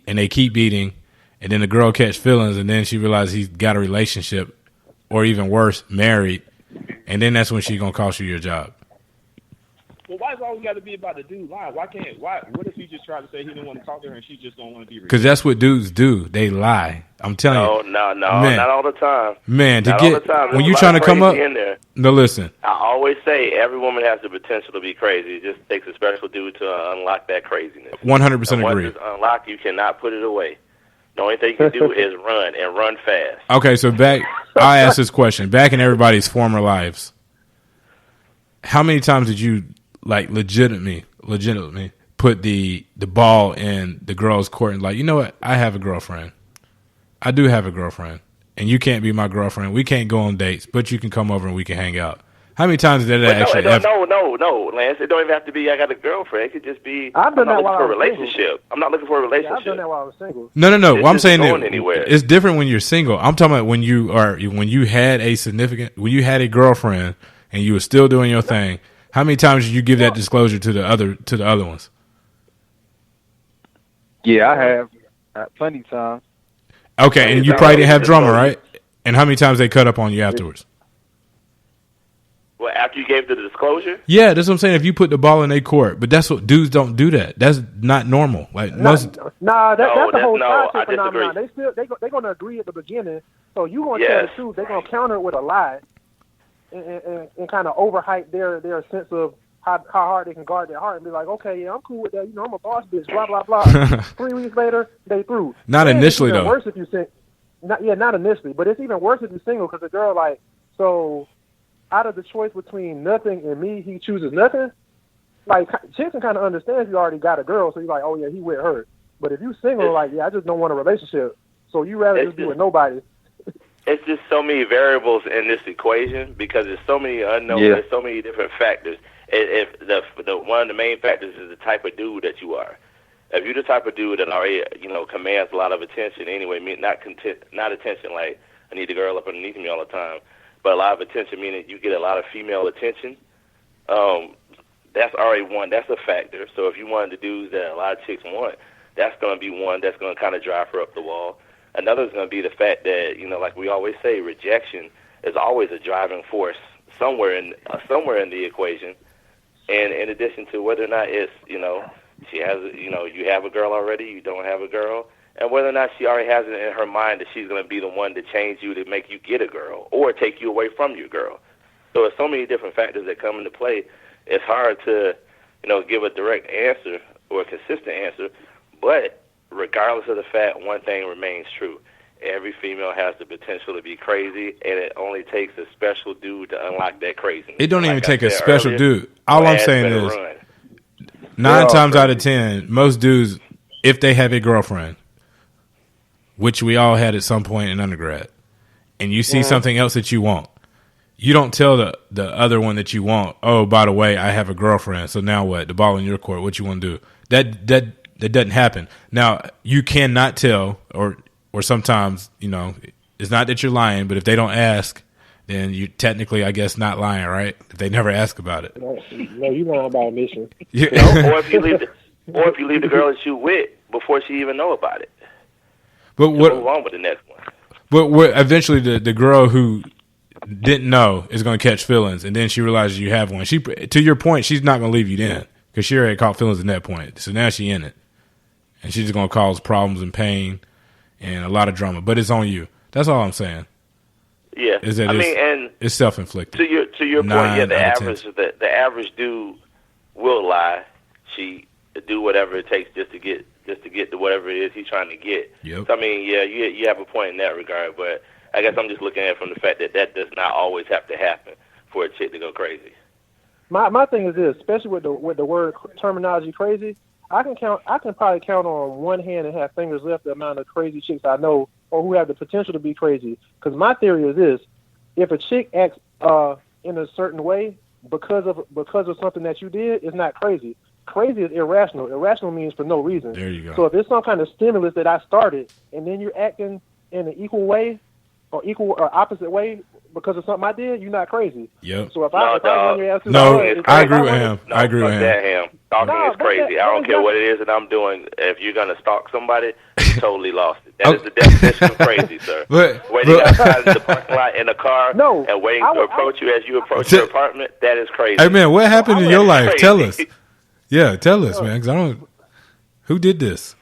and they keep beating, and then the girl catch feelings, and then she realizes he's got a relationship, or even worse, married, and then that's when she's gonna cost you your job. Well, why is it always got to be about the dude lying? What if he just tried to say he didn't want to talk to her and she just don't want to be? Because that's what dudes do. They lie. I'm telling you. No, man, not all the time. Man, not all the time. When you're trying to come up, no, listen. I always say every woman has the potential to be crazy. It just takes a special dude to unlock that craziness. 100% agree. Once it's unlocked, you cannot put it away. The only thing you can do is run, and run fast. Okay, so I asked this question. Back in everybody's former lives, how many times did you legitimately put the ball in the girl's court and you know what? I have a girlfriend. I do have a girlfriend, and you can't be my girlfriend. We can't go on dates, but you can come over and we can hang out. How many times did that actually happen? No, Lance. It don't even have to be I got a girlfriend. It could just be I'm not looking for a relationship. I'm not looking for a relationship. Yeah, I've done that while I was single. No. What I'm saying is anywhere. It's different when you're single. I'm talking about when you had a girlfriend and you were still doing your thing. How many times did you give that disclosure to the other ones? Yeah, I have plenty of times. Okay, and you probably didn't have drama, right? And how many times they cut up on you afterwards? Well, after you gave the disclosure? Yeah, that's what I'm saying. If you put the ball in their court, but that's what dudes don't do that. That's not normal. That's the whole side phenomenon. They're gonna agree at the beginning. So you gonna tell the truth. They're gonna counter it with a lie, and kind of overhype their sense of how hard they can guard their heart and be like, okay, yeah, I'm cool with that. You know, I'm a boss bitch. Blah blah blah. 3 weeks later, they through. Not initially though. Worse if you not initially, but it's even worse if you're single because the girl out of the choice between nothing and me, he chooses nothing. Like, chicks can kind of understand if you already got a girl, so you're like, oh yeah, he with her. But if you single, I just don't want a relationship. So you rather just be with nobody. It's just so many variables in this equation because there's so many unknowns. Yeah. There's so many different factors. If the one of the main factors is the type of dude that you are. If you're the type of dude that already commands a lot of attention anyway, not attention like I need the girl up underneath me all the time. But a lot of attention, meaning you get a lot of female attention. That's already one. That's a factor. So if you wanted to do that a lot of chicks want, that's going to be one that's going to kind of drive her up the wall. Another is going to be the fact that, like we always say, rejection is always a driving force somewhere in the equation. And in addition to whether or not it's, she has, you have a girl already, you don't have a girl. And whether or not she already has it in her mind that she's going to be the one to change you to make you get a girl or take you away from your girl. So there's so many different factors that come into play. It's hard to, give a direct answer or a consistent answer. But regardless of the fact, one thing remains true. Every female has the potential to be crazy, and it only takes a special dude to unlock that craziness. It don't even take a special dude. All I'm saying is 9 times out of 10, most dudes, if they have a girlfriend, which we all had at some point in undergrad, and you see something else that you want, you don't tell the other one that you want, oh, by the way, I have a girlfriend, so now what? The ball in your court, what you want to do? That doesn't happen. Now, you cannot tell, or sometimes, it's not that you're lying, but if they don't ask, then you technically, I guess, not lying, right? If they never ask about it. No, you lying about omission. Or if you leave the girl that you with before she even know about it. But move on with the next one. But eventually, the girl who didn't know is going to catch feelings, and then she realizes you have one. She, to your point, she's not going to leave you then because she already caught feelings at that point. So now she in it, and she's just going to cause problems and pain and a lot of drama. But it's on you. That's all I'm saying. Yeah, it's self-inflicted. To your point, the average dude will lie. She do whatever it takes just to get to whatever it is he's trying to get. Yep. So, you have a point in that regard, but I guess I'm just looking at it from the fact that does not always have to happen for a chick to go crazy. My thing is this, especially with the word terminology crazy, I can probably count on one hand and have fingers left the amount of crazy chicks I know or who have the potential to be crazy. Because my theory is this: if a chick acts in a certain way because of something that you did, it's not crazy. Crazy is irrational. Irrational means for no reason. There you go. So if it's some kind of stimulus that I started and then you're acting in an equal way or equal or opposite way because of something I did, you're not crazy. Yep. So if I run your ass I agree with him. I agree with him. Stalking is crazy. I don't care what it is that I'm doing. If you're gonna stalk somebody, you totally lost it. That is the definition of crazy, sir. Waiting outside the parking lot in a car and waiting to approach you as you approach your apartment, that is crazy. Hey man, what happened in your life? Tell us. Yeah, tell us, man. 'Cause I don't. Who did this?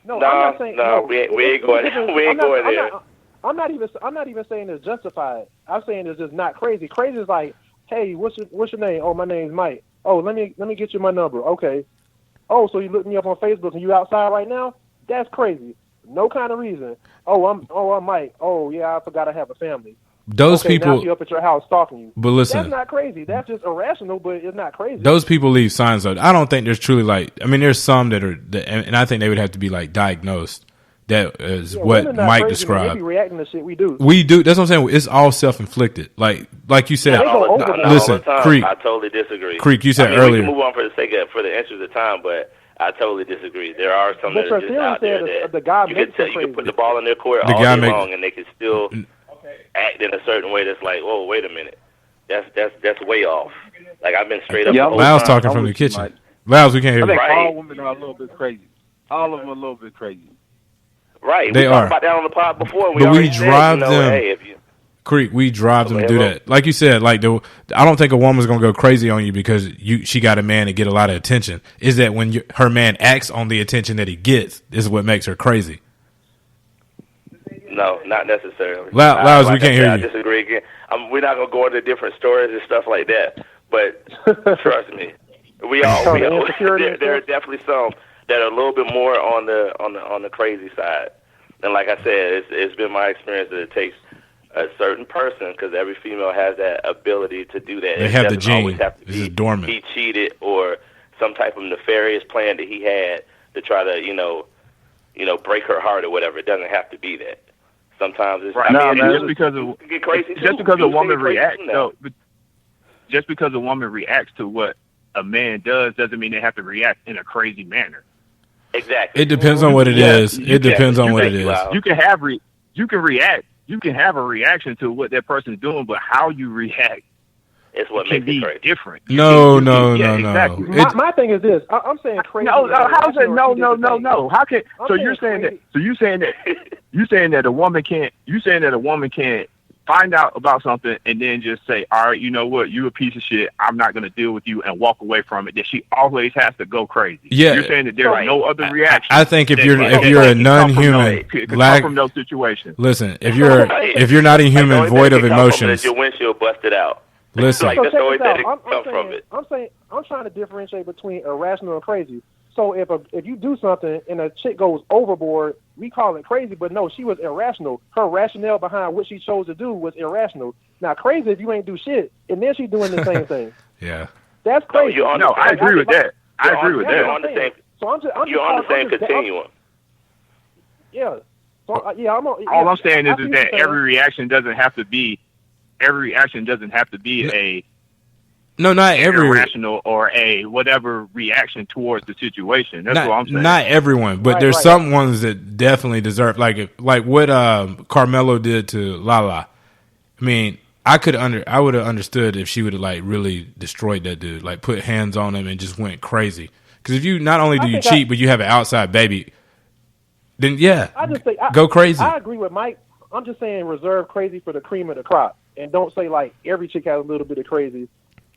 No, I'm not saying, we ain't going. We ain't going there. I'm not even saying it's justified. I'm saying it's just not crazy. Crazy is like, hey, what's your name? Oh, my name's Mike. Oh, let me get you my number. Okay. Oh, so you looked me up on Facebook and you outside right now? That's crazy. No kind of reason. I'm Mike. Oh yeah, I forgot I have a family. Those people now she up at your house stalking you. But listen, that's not crazy. That's just irrational, but it's not crazy. Those people leave signs though. I don't think there's truly there's some that are, and I think they would have to be diagnosed. That is what Mike described. We be reacting to shit we do. We do. That's what I'm saying. It's all self-inflicted. Like you said. Listen, Creek. I totally disagree. Creek, you said earlier. We can move on for the interest of time, but I totally disagree. There are some that are just out there that the guy you can put the ball in their court all day long, and they can still act in a certain way that's like, whoa, wait a minute, that's way off. Like I've been straight up. Lyle's talking from the kitchen. Lyle's, we can't hear you. I think all women are a little bit crazy. All of them are a little bit crazy. Right, they we talked about that on the pod before. But we drive them. Creek, we drive them to do that. Like you said, I don't think a woman's gonna go crazy on you because she got a man to get a lot of attention. Is that when her man acts on the attention that he gets is what makes her crazy? No, not necessarily. Loud, we can't hear you. I disagree again. We're not gonna go into different stories and stuff like that. But trust me, there are definitely some that are a little bit more on the crazy side. And like I said, it's been my experience that it takes a certain person, because every female has that ability to do that. They have the gene. This is dormant. He cheated or some type of nefarious plan that he had to try to break her heart or whatever. It doesn't have to be that. Sometimes it's right. Just because a woman reacts, just because a woman reacts to what a man does doesn't mean they have to react in a crazy manner. Exactly. It depends on what it is. It depends on what it is. You can react. You can have a reaction to what that person is doing, but how you react can be crazy. Different. No. Exactly. My thing is this. I'm saying crazy. No. How's it? No. How can? So you're saying that? So you saying that a woman can't? You saying that a woman can't find out about something and then just say, all right, you know what, you a piece of shit, I'm not going to deal with you, and walk away from it, that she always has to go crazy. Yeah. You're saying that there's no other reaction. I think if you're a non-human, come from those situations. Listen, if you're not a human void of emotions, your windshield busted out. Listen, that's the only thing that come from it. I'm trying to differentiate between irrational and crazy. So if you do something and a chick goes overboard, we call it crazy, but no, she was irrational. Her rationale behind what she chose to do was irrational. Now, crazy if you ain't do shit, and then she's doing the same thing. Yeah. That's crazy. I agree with that. You're on the same continuum. Yeah. So, I'm on. All I'm saying is that every reaction doesn't have to be a not every irrational or a whatever reaction towards the situation. That's what I'm saying. Not everyone, but there's some ones that definitely deserve, like what Carmelo did to Lala. I mean, I would have understood if she would have really destroyed that dude, put hands on him and just went crazy. Because if you not only do you cheat, but you have an outside baby, then go crazy. I agree with Mike. I'm just saying reserve crazy for the cream of the crop, and don't say every chick has a little bit of crazy.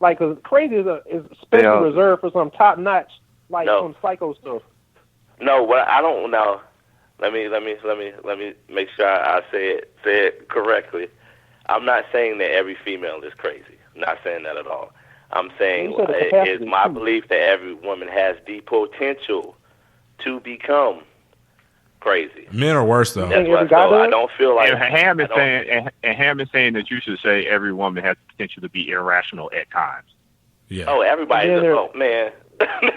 Because crazy is specially reserved for some top notch, some psycho stuff. No, what I don't know. Let me make sure I say it correctly. I'm not saying that every female is crazy. I'm not saying that at all. I'm saying it's my belief that every woman has the potential to become crazy. Men are worse though. That's what I don't feel like. And Ham is saying that you should say every woman has the potential to be irrational at times. Yeah. Oh, everybody. Man.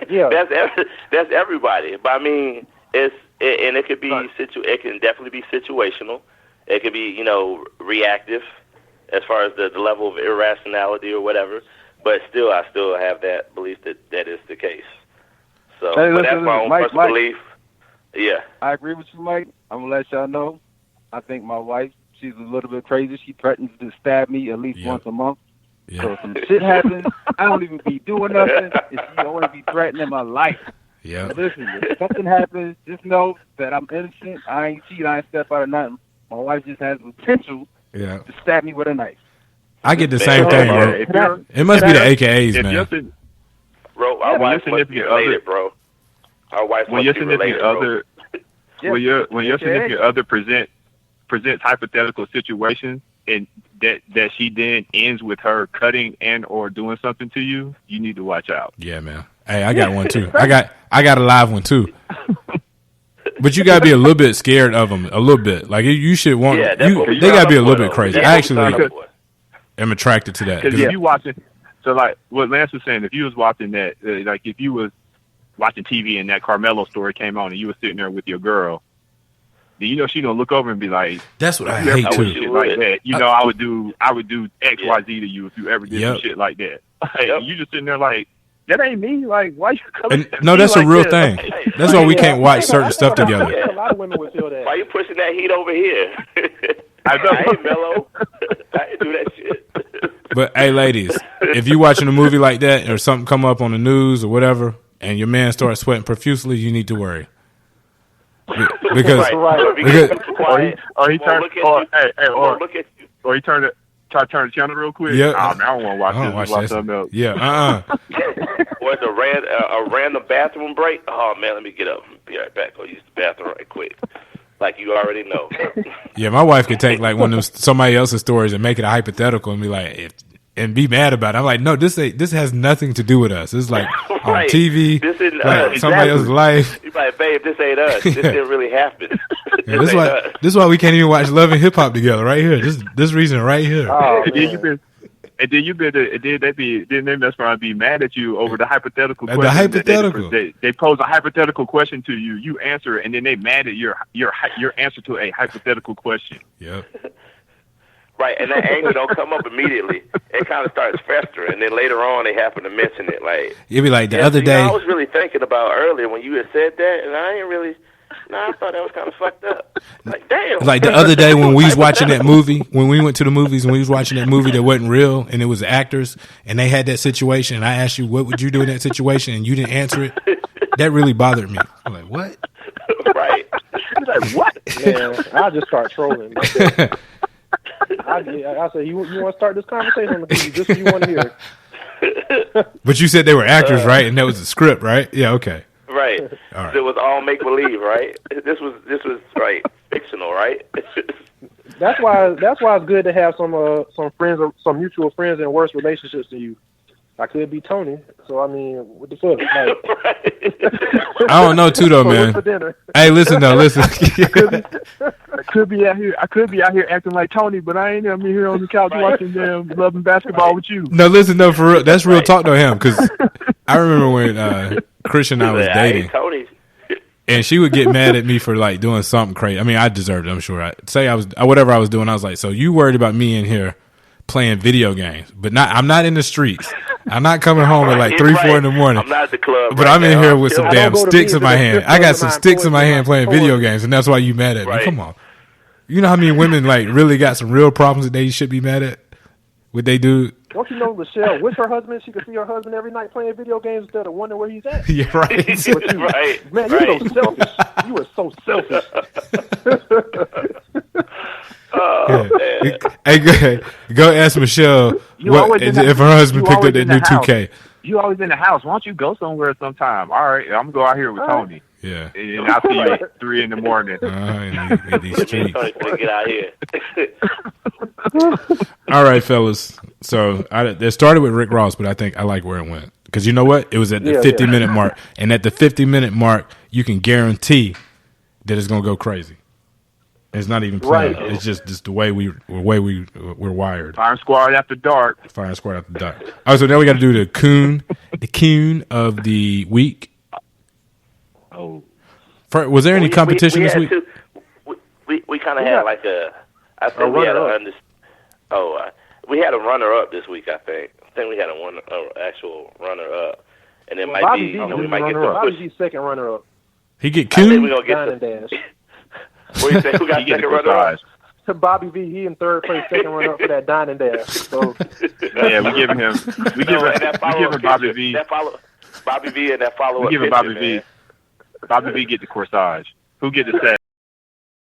Yeah. That's everybody. But I mean, it could be it can definitely be situational. It could be reactive, as far as the level of irrationality or whatever. But still, I still have that belief that is the case. So, that's my own personal belief. Yeah. I agree with you, Mike. I'm going to let y'all know. I think my wife, she's a little bit crazy. She threatens to stab me at least once a month. Yeah. So if some shit happens, I don't even be doing nothing, and she always be threatening my life. Yeah. Listen, if something happens, just know that I'm innocent. I ain't cheat. I ain't step out of nothing. My wife just has the potential to stab me with a knife. I get the same thing, bro. It must be the AKAs, man. Bro, our wife must be related, bro. Our wife must be related, bro. When your significant other presents hypothetical situations and that she then ends with her cutting and or doing something to you, you need to watch out. Yeah, man. Hey, I got one too. I got a live one too. But you gotta be a little bit scared of them, a little bit. Like you should want. They gotta be a little bit crazy. I actually am attracted to that. Because if you watching, so like what Lance was saying, if you was watching that, like if you was watching TV and that Carmelo story came on and you was sitting there with your girl, then you know she gonna look over and be like, "That's what I hate too." Shit like that. You know, I would do X, Y, Z to you if you ever did some shit like that. Like, you just sitting there like, that ain't me. Like, why you coming? No, that's a real thing. That's why we can't watch certain stuff together. A lot of women would feel that. Why you pushing that heat over here? I ain't mellow. I ain't do that shit. But hey, ladies, if you watching a movie like that or something come up on the news or whatever, and your man starts sweating profusely, you need to worry. Because he turned it. Try to turn the channel real quick. Yeah, I don't want to watch this. Watch something else. Yeah, Or it's a random bathroom break. Oh man, let me get up and be right back. Go use the bathroom right quick. Like you already know. Yeah, my wife could take like one of them, somebody else's stories and make it a hypothetical and be like, and be mad about it. I'm like, no, this has nothing to do with us. It's like on TV, this isn't like somebody else's life. You're like, babe, this ain't us. This didn't really happen. This is why we can't even watch Love and Hip Hop together. Right here, this reason right here. Oh, and then they must probably be mad at you over the hypothetical question. The hypothetical. They pose a hypothetical question to you. You answer it, and then they mad at your answer to a hypothetical question. Yep. Right, and that anger don't come up immediately. It kind of starts festering, and then later on they happen to mention it. Like you'd be like the other day. I was really thinking about earlier when you had said that, and I ain't really. No, I thought that was kind of fucked up. Like, damn. Like the other day when we was watching that movie, when we went to the movies and we was watching that movie that wasn't real and it was actors and they had that situation and I asked you, what would you do in that situation? And you didn't answer it. That really bothered me. I'm like, what? Right. Like, what? Yeah, I'll just start trolling. I say, you want to start this conversation on the TV just so you want to hear it. But you said they were actors, right? And that was the script, right? Yeah, okay. Right. All right. It was all make believe, right? This was right, fictional, right? That's why it's good to have some friends, or some mutual friends in worse relationships than you. I could be Tony, so I mean, what the fuck? Like, I don't know too though, man. Hey, listen. I could be out here acting like Tony, but I ain't. I'm here on the couch watching them loving basketball with you. No, listen, no, for real. That's real talk to him because I remember when Christian and I was dating, and she would get mad at me for like doing something crazy. I mean, I deserved it. I'm sure. Whatever I was doing. I was like, so you worried about me in here playing video games, but I'm not in the streets. I'm not coming home at like 3-4 in the morning. I'm not at the club, but I'm in here with some damn sticks in my hand. I got some sticks in my hand playing video games, and that's why you mad at me. Come on, you know how many women like really got some real problems that they should be mad at? What they do? Don't you know Michelle with her husband? She could see her husband every night playing video games instead of wondering where he's at. Yeah, right. Right. Man, you were so selfish. You were so selfish. Oh, man. Hey, go ask Michelle if her husband picked up that new 2K. You always in the house. Why don't you go somewhere sometime? All right, I'm gonna go out here with Tony. Yeah. And I'll see you at 3 in the morning. In these streets. Get out here. All right, fellas. So it started with Rick Ross, but I think I like where it went. Because you know what? It was at the 50-minute mark. And at the 50-minute mark, you can guarantee that it's going to go crazy. It's not even planned. Right. It's just the way we're wired. Fire Squad After Dark. Fire Squad After Dark. All right, so now we got to do the KEWN of the week. Oh. Was there any competition this week? We kind of had like I think we had we had a runner-up this week, I think. I think we had an actual runner-up. And it might be, we might get some push. Bobby second runner-up. He get KEWN? KEWN? We're going to get What do you think? Who got second runner-up? to Bobby V. He in third place, second runner up for that dining there. So yeah, we giving Bobby V. Bobby V and that follow-up. We giving Bobby V. Bobby V get the corsage. Who get the set?